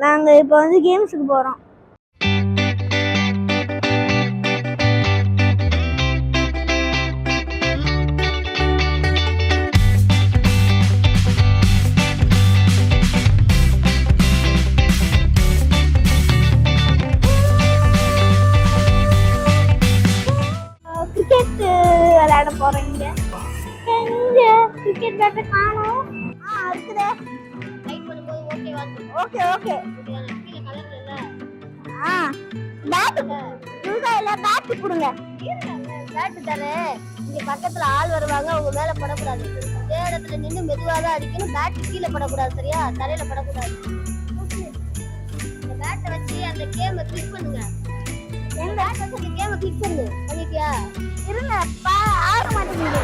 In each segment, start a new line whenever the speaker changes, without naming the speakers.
நாங்க இப்போ வந்து கேம்ஸுக்கு போறோம். கிரிக்கெட் விளையாட போறோம். இங்க கிரிக்கெட் பேட்டை காணோம். இருக்குதே. Okay okay. பேட் இல்ல பேட் கொடுங்க. பேட் தானே. இங்க பக்கத்துல ஆள் வருவாங்க, அவங்க மேல படக்கூடாது. இதே இடத்துல நின்று மெதுவா தான் அடிக்கணும். பேட் கீழே படக்கூடாது, சரியா? தரையில படக்கூடாது. இந்த பேட்டை வச்சு அந்த கேமை கிளிக் பண்ணுங்க. எந்த பேட் வச்சு அந்த கேமை கிளிக் பண்ணு. பண்ணிட்டியா? இருங்க, ஆக மாட்டேங்குது.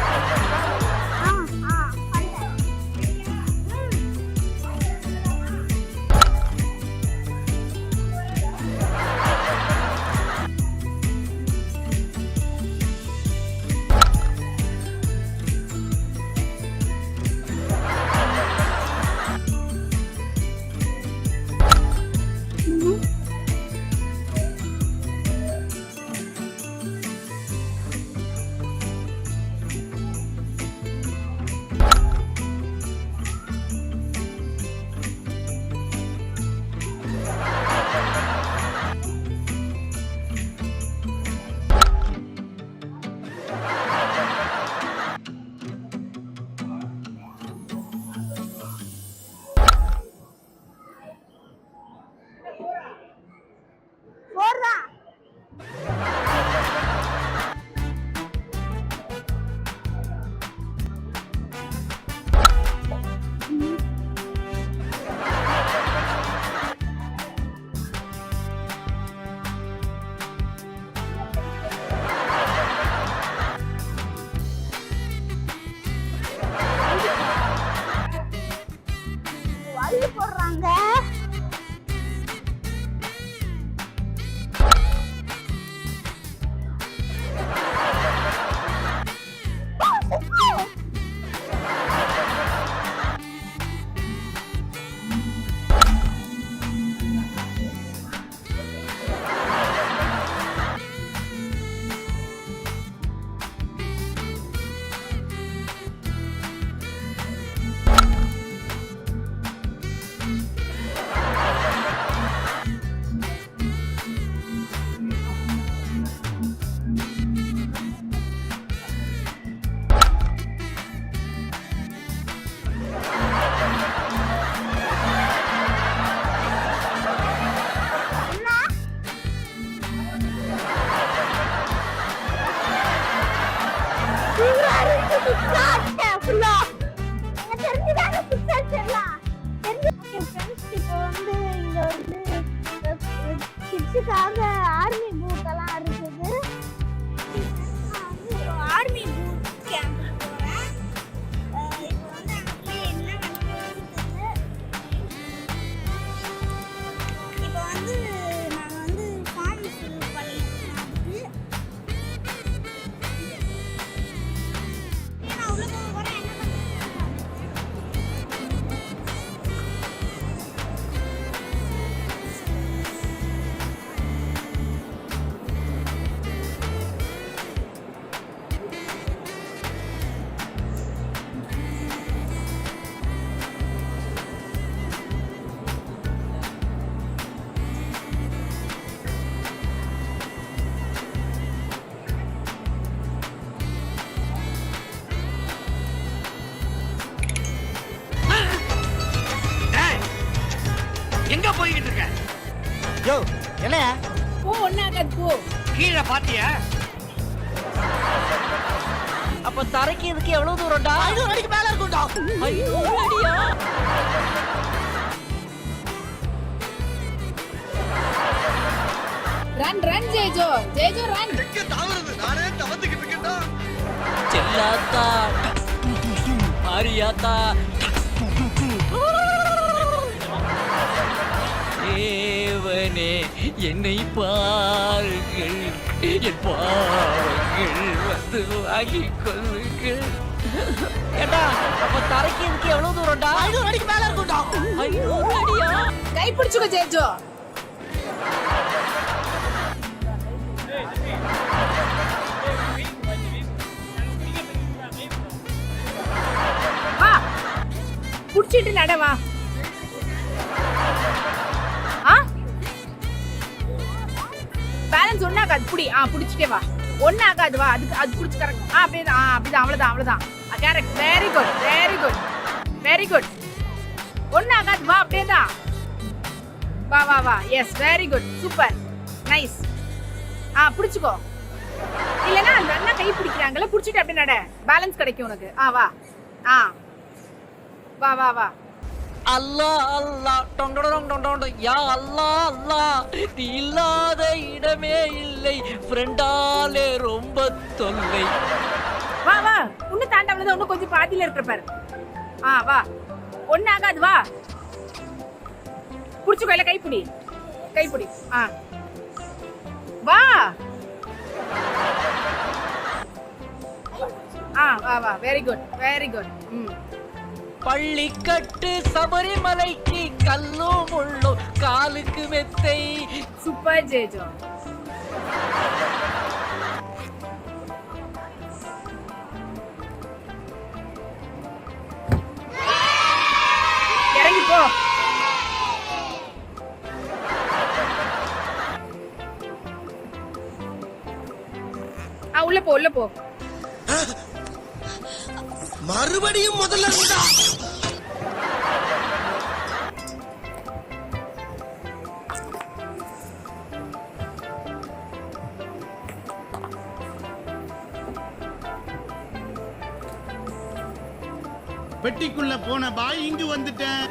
போடுறாங்க. ஆர்மி பூத் எல்லாம் இருக்குது. ஆர்மி பூத் கேம்ப் போறேன். இப்போ வந்து அங்க போய் என்ன நடக்குது. இப்போ வந்து நாங்க வந்து ஃபார்ம் ஃபில் பண்ணிட்டு நான் உள்ள போக போறேன். என்ன
எங்க போயிட்டு இருக்க?
யோ என்னையா?
போ ஒண்ணாக போ.
கீழே பாத்தியா?
அப்ப தரைக்கு இதுக்கு எவ்வளவு தூரம்டா? 500 அடிக்கு மேல இருக்கும்டா. 500 அடியா?
ரன் ஜேஜோ. ஜேஜோ ரன்.
எங்க தாவறது? நானே தவந்துக்கிட்டு இருக்கேன்டா.
செல்லாத்தா மாரியாத்தா தேவனே என்னை பாருங்கள், என் பாவங்கள் வந்து வாங்கிக் கொள்ளுங்கள். ஏண்டா அப்ப தரைக்கு இதுக்கு எவ்வளவு தூரம்டா 500 அடிக்கு மேல இருக்கும்டா 500 அடியா
கை பிடிச்சுக்கோ ஜெயஜோ. வா புடிச்சிட்டு நடவா. பேலன்ஸ் ஒன்னாகாது புடி. புடிச்சிட்டே வா. ஒன்னாகாது வா. அதுக்கு அது புடிச்சு கரெக்ட். அப்படியே அப்படிதான் அவ்வளவுதான். Correct. Very good very good very good. ஒன்னாகாது வா. அப்படியே தான் வா வா வா. Yes very good super nice. புடிச்சுக்கோ. இல்லனா அந்த அண்ணா கை பிடிக்கிறாங்கல, புடிச்சிட்டு அப்படியே நட. பேலன்ஸ் கிடைக்கும் உனக்கு. வா வா வா வா.
அல்லாஹ் அல்லாஹ் டொண்டொடொங் டொண்டொட யா அல்லாஹ் அல்லாஹ் நீ இல்லாத இடமே இல்லை ஃப்ரெண்டாலே ரொம்ப தொல்லை.
வா வா. உன்ன தாண்டவளத இன்னும் கொஞ்சம் பாதியில இருக்கற பாரு. வா. ஒண்ணாகாது வா. புடிச்சுக்கோ. இல்ல கைப்பிடி. வா. வா வா. Very good very good.
பள்ளிக்கட்டு சபரிமலைக்கு கல்லும் முள்ளும் காலுக்கு மெத்தை.
சூப்பர் ஜெயஜோ. இறங்கி போ. உள்ள போ.
மறுபடியும் முதல்ல இருந்தா
பெட்டிக்குள்ள போன பாய் இங்கு வந்துட்டேன்.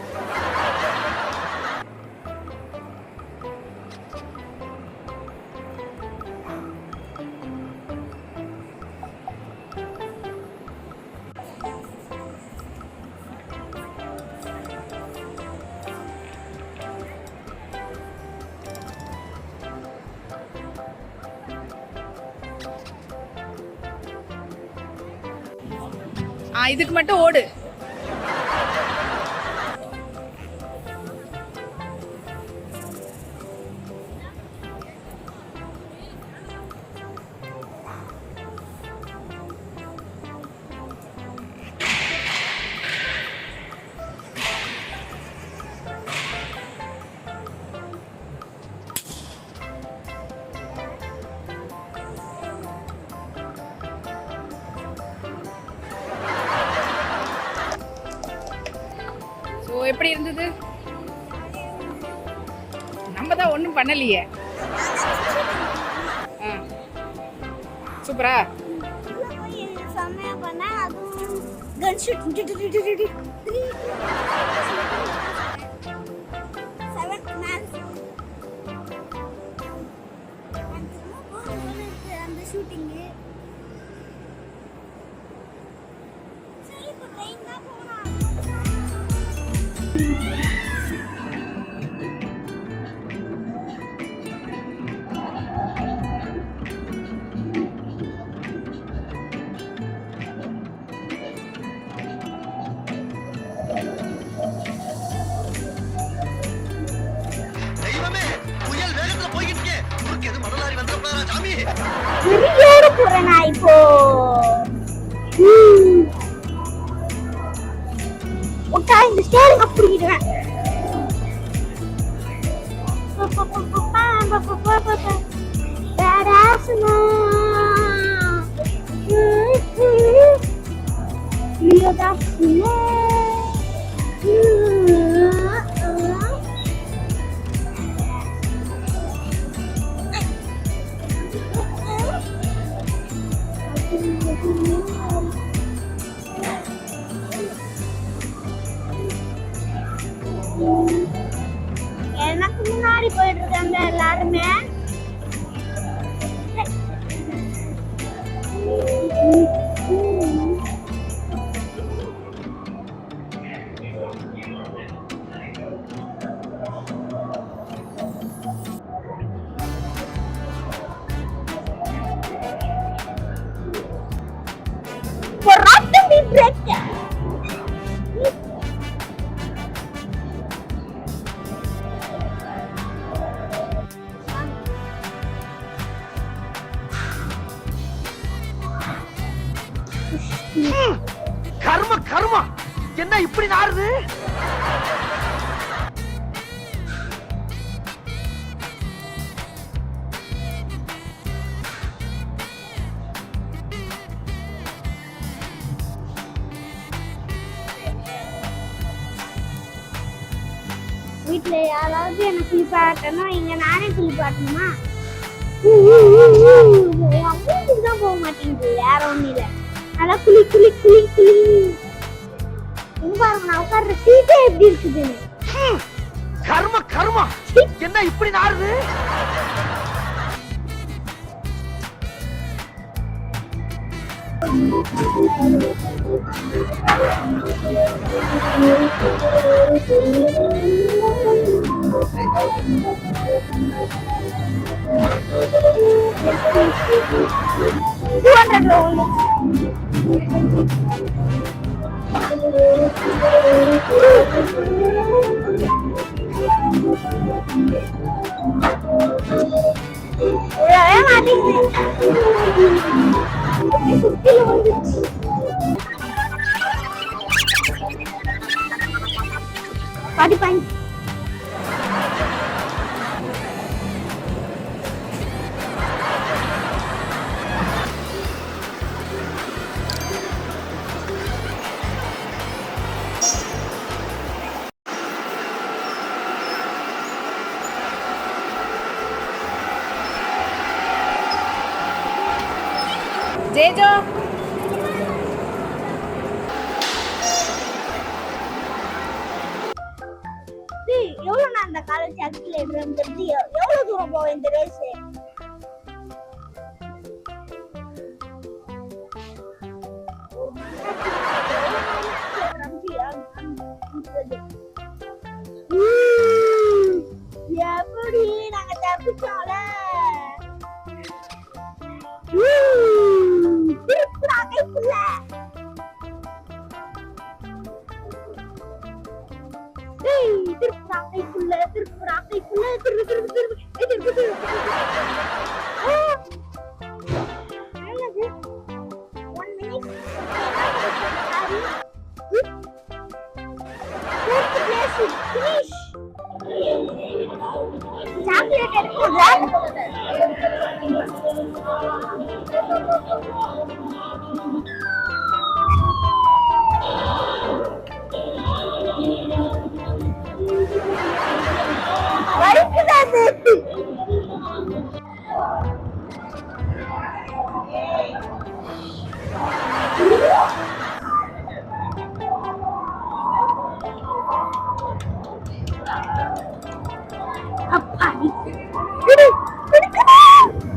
இதுக்கு மட்டும் ஓடு. எப்படி இருந்தது? நம்ம தான் ஒண்ணும் பண்ணலையே. சூப்பரா
செம்மையா பண்ணா. அதுவும் கன் ஷூட் 7th மேன் அந்த ஷூட்டிங். சரி இப்போ ட்ரெயின் தான் போனா.
தெய்வமே, புயல் வேகத்துல போய்கிட்டு இருக்கே. உனக்கு எது மணலாரி வந்துடப்படாதா சாமி?
வெறியோட போறேன் நான் இப்போ. உட்டா இந்த ஸ்டேரிங் அப்படிடுவேன். பேடாஸ்னா லியோதாஸ்னா எனக்கு முன்னாடி போயிட்டு இருக்காங்க எல்லாருமே. For us to be breakdown.
கர்ம கர்மா என்ன இப்படி நாறுது?
வீட்டுல யாராவது என்ன குளிப்பாட்டணும், இங்க நானே குளிப்பாட்டணுமா? தான் போக மாட்டேங்குது, வேற ஒண்ணு இல்ல. நல்லா குளி குளி குளி குளி. இங்க பாருங்க, நான் உட்கார்ற சீட்டே எப்படி இருக்குதுன்னு.
கர்ம கர்மா என்ன இப்படி நாறுது?
படிப்பாங்க.
ஜேஜோ
எவ்வளவு நான் அந்த காலேஜ் ஆக்சிலேட்டர் தெரிஞ்சு எவ்வளவு தூரம் போவேன் இந்த ரேஸ்? எப்படி நாங்க தப்பிச்சோம்ல. திருப்புறாங்க திருப்புறாங்க திருப்புறாங்க திருப்பு திருப்பு திருப்பு திருப்பு என்னது 1 minute finish chocolate எடுக்குதா?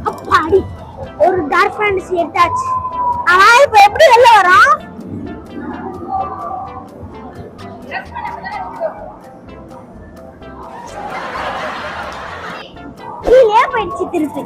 அப்பாடி ஒரு டார்க் ஃபேண்டசி எடுத்தாச்சு. ஆனா இப்ப எப்படி வெளில வரோம்? கீழே போயிடுச்சு திருப்பி.